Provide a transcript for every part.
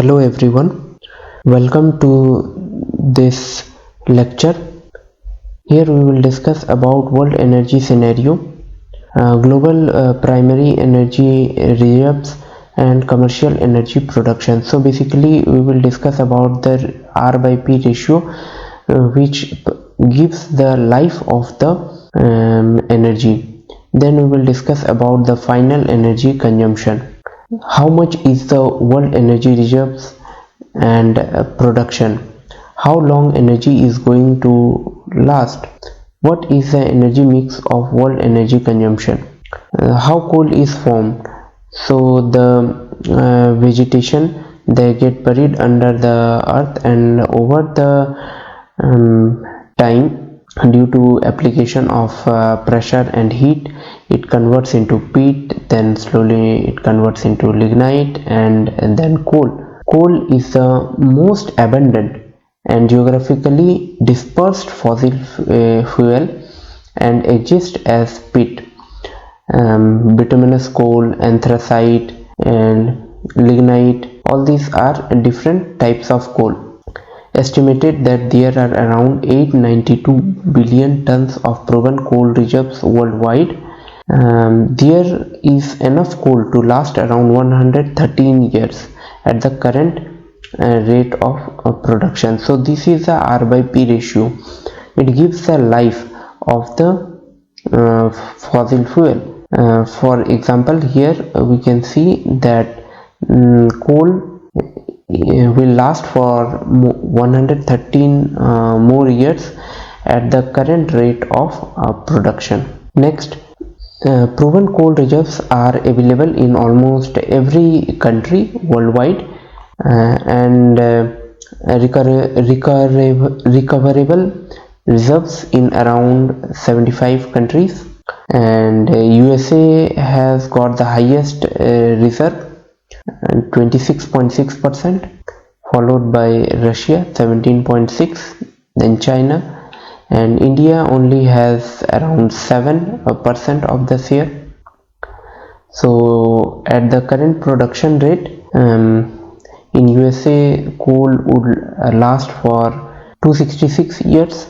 Hello everyone, welcome to this lecture. Here we will discuss about world energy scenario, global primary energy reserves and commercial energy production. So basically we will discuss about the R by P ratio which gives the life of the energy. Then we will discuss about the final energy consumption. How much is the world energy reserves and production? How long energy is going to last? What is the energy mix of world energy consumption? How coal is formed? So the vegetation, they get buried under the earth, and over the time, due to application of pressure and heat, it converts into peat, then slowly it converts into lignite, and then coal. Coal is the most abundant and geographically dispersed fossil fuel and exists as peat. Bituminous coal, anthracite and lignite, all these are different types of coal. Estimated that there are around 892 billion tons of proven coal reserves worldwide. There is enough coal to last around 113 years at the current rate of production. So this is the R by P ratio. It gives the life of the fossil fuel. For example, here we can see that coal will last for 113 more years at the current rate of production. Next, proven coal reserves are available in almost every country worldwide, and recoverable reserves in around 75 countries, and USA has got the highest reserve, 26.6%, followed by Russia 17.6%, then China, and India only has around 7% of the share. So at the current production rate, in USA coal would last for 266 years,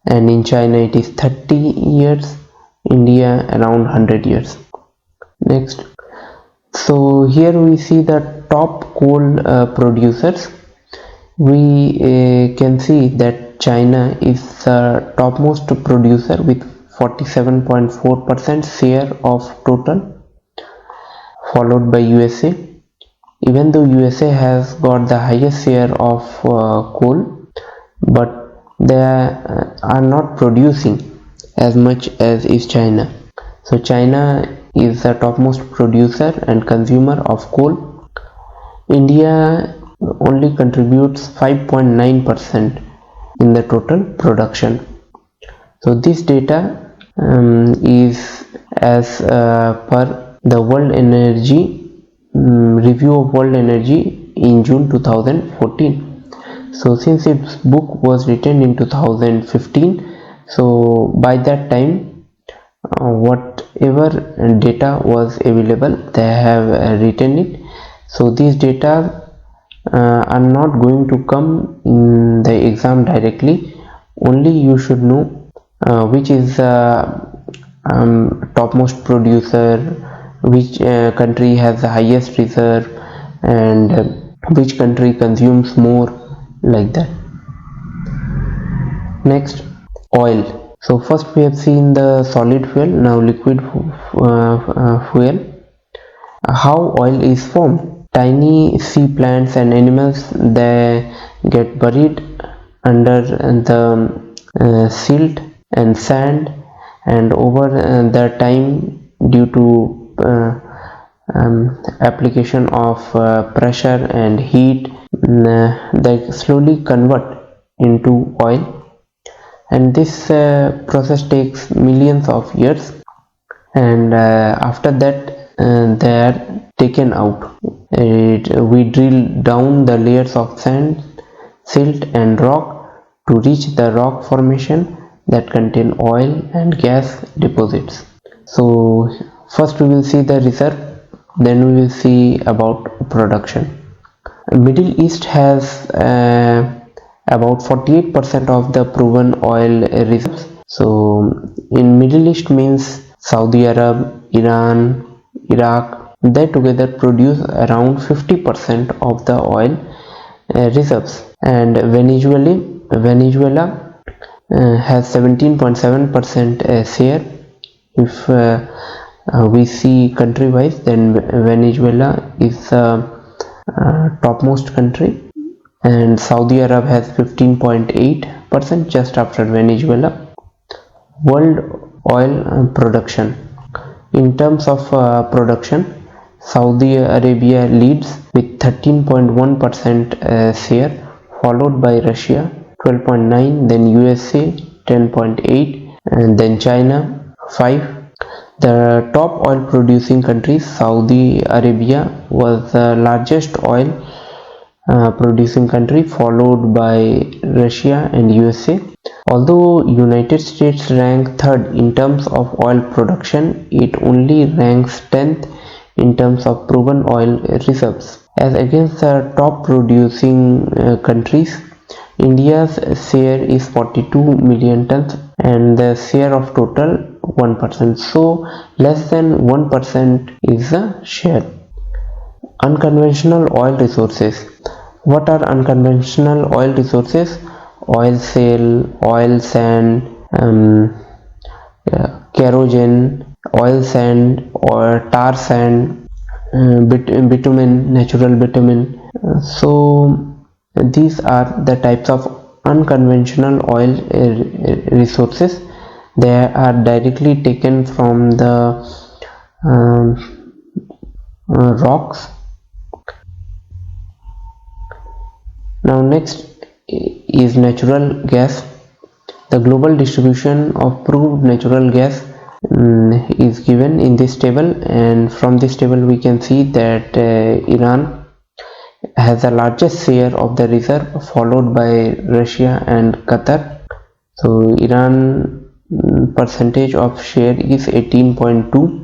and in China it is 30 years, India around 100 years. Next, so here we see the top coal producers. We can see that China is the topmost producer with 47.4% share of total, followed by USA. Even though USA has got the highest share of coal, but they are not producing as much as is China. So China is the topmost producer and consumer of coal. India only contributes 5.9% in the total production. So this data is as per the World Energy review of world energy in June 2014. So since its book was written in 2015, so by that time whatever data was available, they have written it. So these data are not going to come in the exam directly. Only you should know which is the topmost producer, which country has the highest reserve, and which country consumes more, like that. Next, oil. So first we have seen the solid fuel, now liquid fuel. How oil is formed? Tiny sea plants and animals, they get buried under the silt and sand, and over the time, due to application of pressure and heat, they slowly convert into oil, and this process takes millions of years, and after that they are taken out. We drill down the layers of sand, silt and rock to reach the rock formation that contain oil and gas deposits. So first we will see the reserve, then we will see about production. Middle East has about 48% of the proven oil reserves. So in Middle East means Saudi Arab, Iran, Iraq. They together produce around 50% of the oil reserves, and Venezuela has 17.7% share. If we see country wise, then Venezuela is the topmost country, and Saudi Arab has 15.8%, just after Venezuela. World oil production. In terms of production, Saudi Arabia leads with 13.1% share, followed by Russia 12.9%, then USA 10.8%, and then China 5%. The top oil producing countries, Saudi Arabia was the largest oil producing country, followed by Russia and USA. Although United States rank third in terms of oil production, it only ranks 10th in terms of proven oil reserves. As against the top producing countries, India's share is 42 million tons and the share of total 1%. So less than 1% is the share. Unconventional oil resources. What are unconventional oil resources? Oil shale, oil sand, kerosene, oil sand or tar sand, bitumen, natural bitumen. So these are the types of unconventional oil resources. They are directly taken from the rocks. Now next is natural gas. The global distribution of proved natural gas is given in this table, and from this table we can see that Iran has the largest share of the reserve, followed by Russia and Qatar. So Iran percentage of share is 18.2.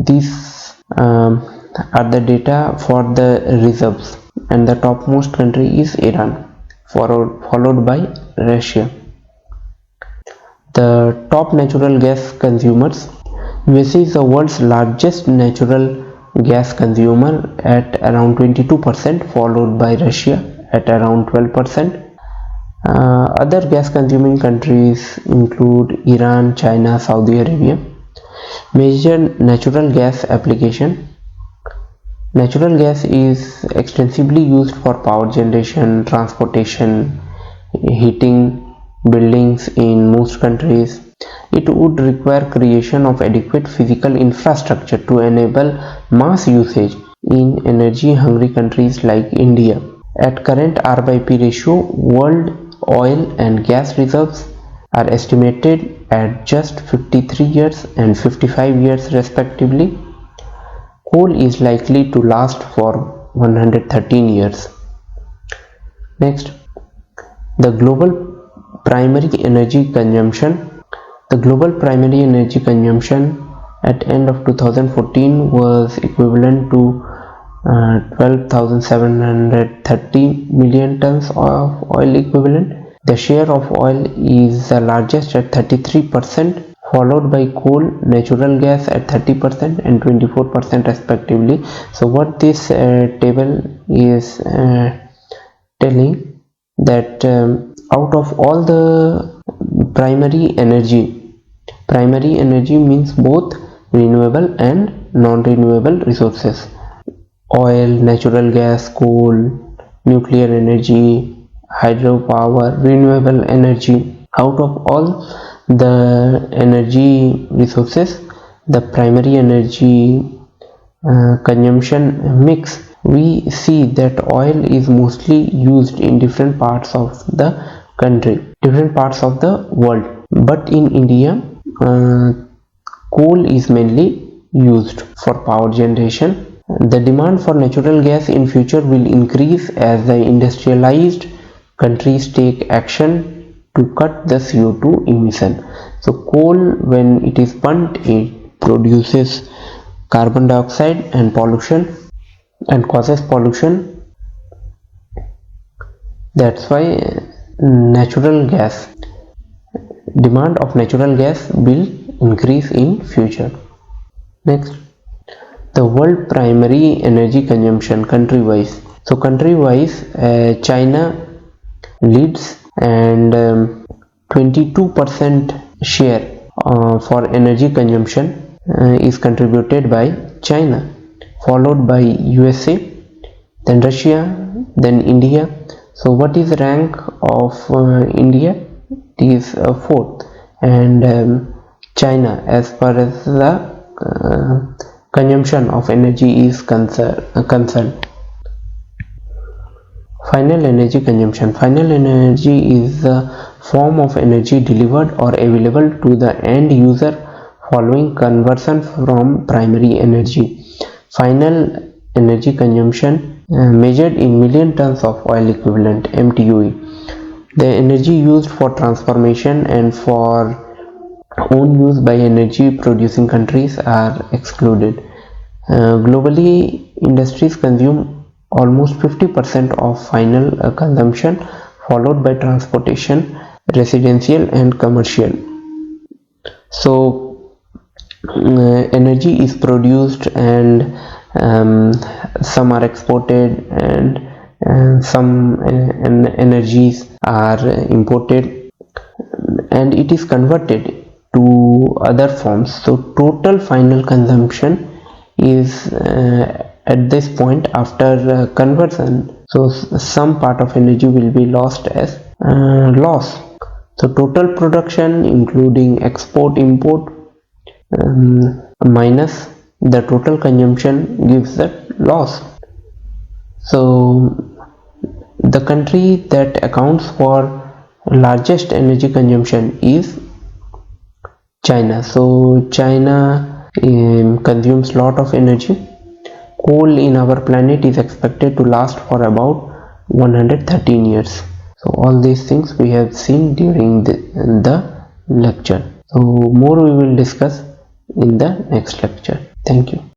These are the data for the reserves, and the topmost country is Iran, followed by Russia. The top natural gas consumers. USA is the world's largest natural gas consumer at around 22%, followed by Russia at around 12%. Other gas consuming countries include Iran, China, Saudi Arabia. Major natural gas application. Natural gas is extensively used for power generation, transportation, heating buildings in most countries. It would require creation of adequate physical infrastructure to enable mass usage in energy-hungry countries like India. At current R/P ratio, world oil and gas reserves are estimated at just 53 years and 55 years respectively. Coal is likely to last for 113 years. Next, the global primary energy consumption. The global primary energy consumption at end of 2014 was equivalent to 12,730 million tons of oil equivalent. The share of oil is the largest at 33%, followed by coal, natural gas at 30% and 24% respectively. So what this table is telling that out of all the primary energy means both renewable and non-renewable resources: oil, natural gas, coal, nuclear energy, hydropower, renewable energy. Out of all the energy resources, the primary energy consumption mix, we see that oil is mostly used in different parts of the country, different parts of the world. But in India, coal is mainly used for power generation. The demand for natural gas in future will increase as the industrialized countries take action to cut the CO2 emission. So coal, when it is burnt, it produces carbon dioxide and pollution. and causes pollution. That's why natural gas demand of natural gas will increase in future. Next, the world primary energy consumption country wise. So country wise, China leads, and 22% share for energy consumption is contributed by China, followed by USA, then Russia, then India. So what is the rank of India? It is fourth, and China, as far as the consumption of energy is concerned. Final energy consumption. Final energy is the form of energy delivered or available to the end user following conversion from primary energy. Final energy consumption measured in million tons of oil equivalent (MTOE). The energy used for transformation and for own use by energy producing countries are excluded. Globally, industries consume almost 50% of final consumption, followed by transportation, residential and commercial. So energy is produced, and some are exported, and some energies are imported, and it is converted to other forms. So total final consumption is at this point after conversion. So some part of energy will be lost as loss. So total production including export, import, minus the total consumption gives that loss. So the country that accounts for largest energy consumption is China. So China consumes lot of energy. Coal in our planet is expected to last for about 113 years. So all these things we have seen during the lecture. So more we will discuss in the next lecture. Thank you.